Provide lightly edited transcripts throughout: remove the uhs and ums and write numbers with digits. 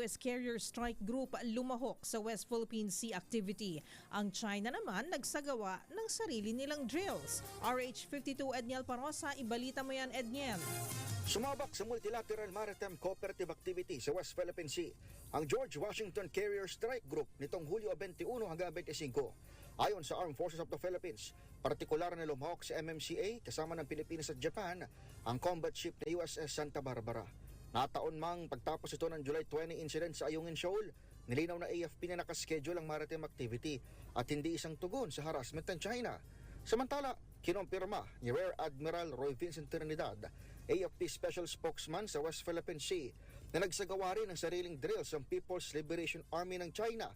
US carrier strike group lumahok sa West Philippine Sea activity. Ang China naman nagsagawa ng sarili nilang drills. RH52 Edniel Parosa, ibalita mo yan, Edniel. Sumabak sa multilateral maritime cooperative activity sa West Philippine Sea ang George Washington Carrier Strike Group nitong Hulyo 21 hanggang 25. Ayon sa Armed Forces of the Philippines, partikular na lumahok sa MMCA kasama ng Pilipinas at Japan ang combat ship na USS Santa Barbara. Nataon mang pagtapos ito ng July 20 incident sa Ayungin Shoal, nilinaw na AFP na nakaschedule ang maritime activity at hindi isang tugon sa harassment ng China. Samantala, kinumpirma ni Rear Admiral Roy Vincent Trinidad, AFP Special Spokesman sa West Philippine Sea, na nagsagawa rin ng sariling drills ang People's Liberation Army ng China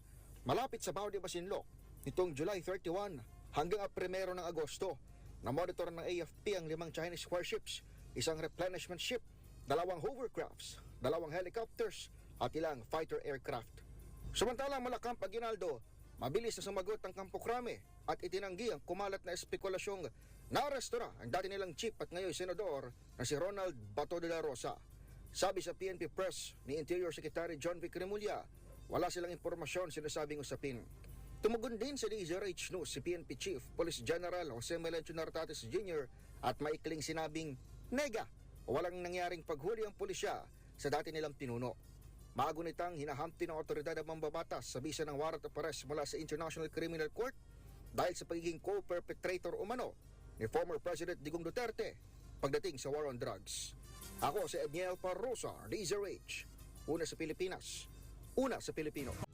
malapit sa Bao de Masinloc nitong July 31 hanggang 1 ng Agosto. Na-monitor ng AFP ang 5 Chinese warships, isang replenishment ship, 2 hovercrafts, 2 helicopters at ilang fighter aircraft. Samantalang Malacamp Aguinaldo, mabilis na sumagot ang Kampo Crame at itinanggi ang kumalat na espekulasyong naaresto na ang dati nilang chief at ngayon senador na si Ronald Bato de la Rosa. Sabi sa PNP Press ni Interior Secretary John Vic Remulla, wala silang impormasyon sinasabing usapin. Tumugon din sa DZRH News si PNP Chief Police General Jose Melencio Nartates Jr. at maikling sinabing nega o walang nangyaring paghuli ang pulisya sa dati nilang pinuno. Magunitang hinahampi ng otoridad ang mambabatas sa bisa ng warrant of arrest mula sa International Criminal Court dahil sa pagiging co-perpetrator umano ni former President Digong Duterte pagdating sa war on drugs. Ako si Edniel Parrosa, DZRH. Una sa Pilipinas, una sa Pilipino.